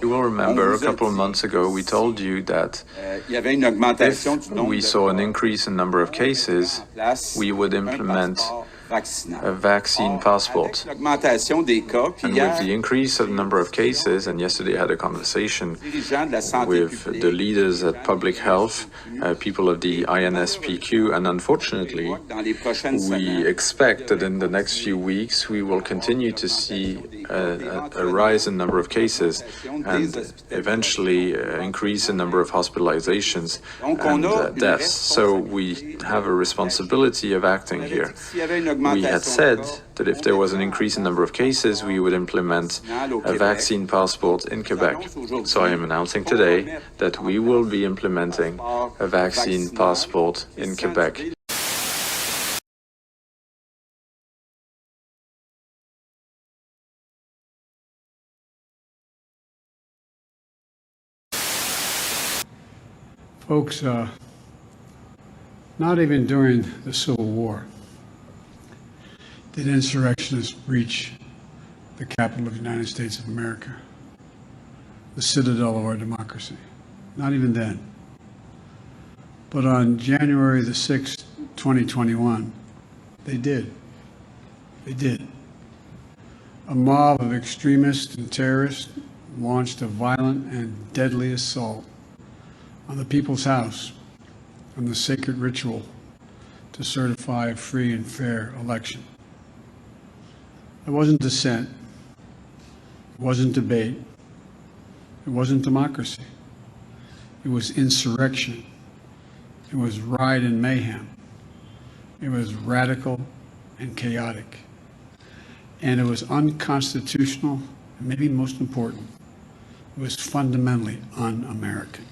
You will remember a couple of months ago we told you that if we saw an increase in number of cases, we would implement a vaccine passport. And with the increase of the number of cases, and yesterday I had a conversation with the leaders at public health, people of the INSPQ, and unfortunately, we expect that in the next few weeks we will continue to see a rise in number of cases and eventually increase in number of hospitalizations and deaths. So we have a responsibility of acting here. We had said that if there was an increase in number of cases, we would implement a vaccine passport in Quebec. So I am announcing today that we will be implementing a vaccine passport in Quebec. Folks, not even during the Civil War did insurrectionists breach the capital of the United States of America, the citadel of our democracy. Not even then. But on January the 6th, 2021, they did. They did. A mob of extremists and terrorists launched a violent and deadly assault on the People's House, on the sacred ritual to certify a free and fair election. It wasn't dissent, it wasn't debate, it wasn't democracy. It was insurrection. It was riot and mayhem. It was radical and chaotic. And it was unconstitutional, and maybe most important, it was fundamentally un-American.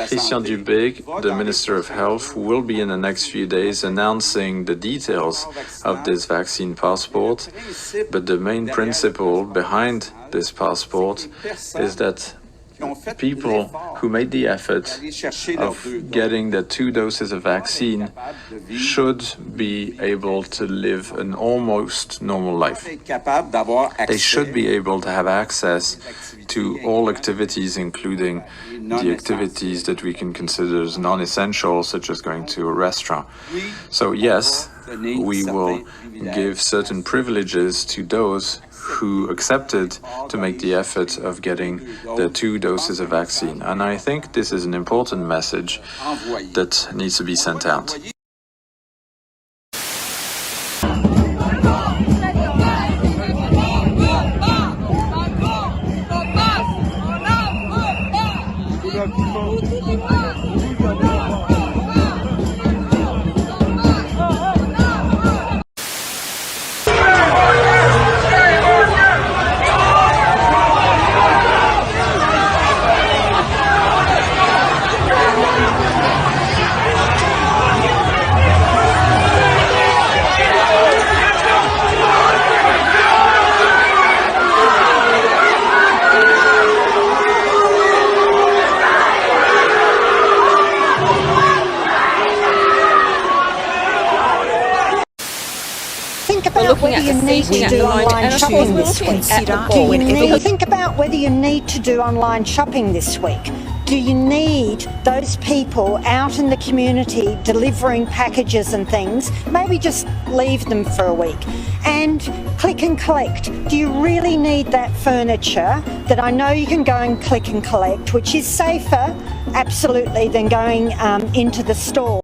Christian Dubé, the Minister of Health, will be in the next few days announcing the details of this vaccine passport. But the main principle behind this passport is that people who made the effort of getting the 2 doses of vaccine should be able to live an almost normal life. They should be able to have access to all activities, including the activities that we can consider as non-essential, such as going to a restaurant. So yes, we will give certain privileges to those who accepted to make the effort of getting the 2 doses of vaccine. And I think this is an important message that needs to be sent out. Whether you need to do online shopping this week. Think about whether you need to do online shopping this week. Do you need those people out in the community delivering packages and things? Maybe just leave them for a week. And click and collect. Do you really need that furniture that I know you can go and click and collect, which is safer, absolutely, than going into the store?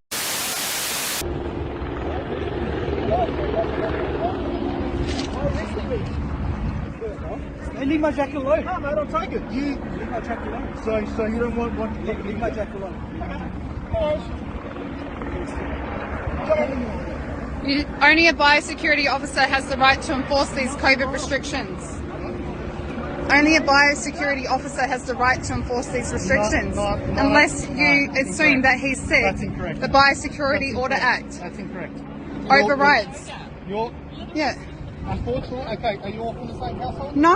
my jacket alone. No, mate, I'll take it. Leave my jacket alone. So you don't want to Leave my jacket alone. Only a biosecurity officer has the right to enforce these COVID restrictions. Only a biosecurity officer has the right to enforce these restrictions. Unless you assume that he's sick. That's incorrect. The Biosecurity Order Act That's incorrect. overrides. Yeah. Unfortunately, okay, are you all from the same household? No.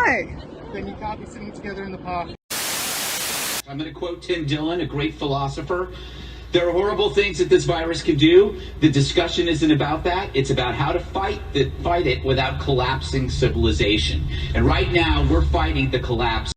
Then you can't be sitting together in the park. I'm going to quote Tim Dillon, a great philosopher. There are horrible things that this virus can do. The discussion isn't about that. It's about how to fight it without collapsing civilization. And right now, we're fighting the collapse.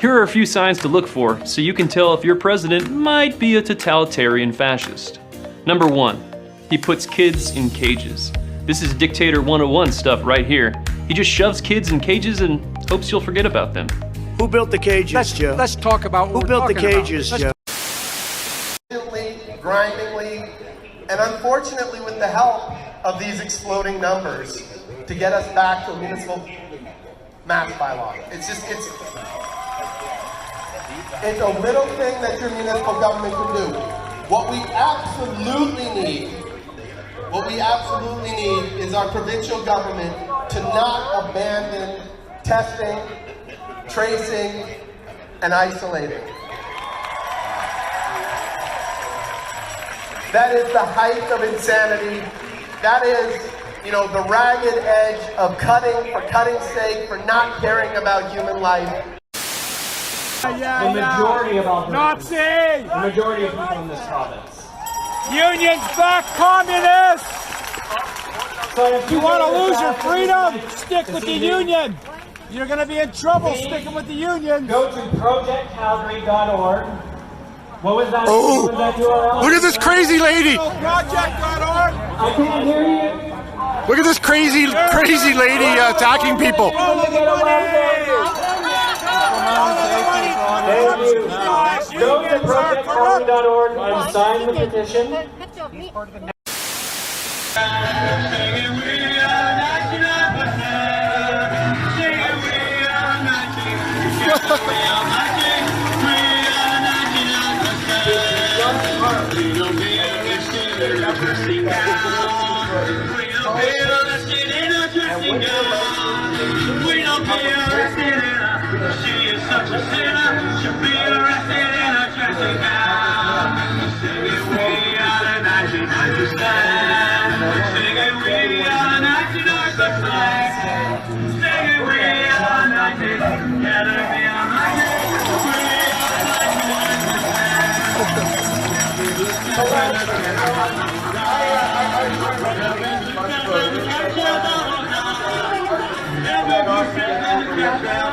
Here are a few signs to look for so you can tell if your president might be a totalitarian fascist. Number 1, he puts kids in cages. This is Dictator 101 stuff right here. He just shoves kids in cages and hopes you'll forget about them. Who built the cages, Joe? Let's talk about what Who built the cages, Joe? Grindingly, and unfortunately with the help of these exploding numbers to get us back to a municipal mask bylaw. It's a little thing that your municipal government can do. What we absolutely need is our provincial government to not abandon testing, tracing, and isolating. That is the height of insanity. That is, the ragged edge of cutting for cutting's sake, for not caring about human life. The majority of Nazi! The majority of people in this province. Unions back communists! So if you want to lose your freedom, stick with the union. You're going to be in trouble sticking with the union. Go to projectcalgary.org. What was that? Oh, what was that URL? Look at this crazy lady! Project.org. I can't hear you. Look at this crazy lady attacking people. Thank you. Go to projectcalgary.org and sign the petition. She is such a sinner, she'll be arrested in a dressing gown. Singing we are the 1997. Singing we are the 1996. Singing we are the 19. Together we are 19.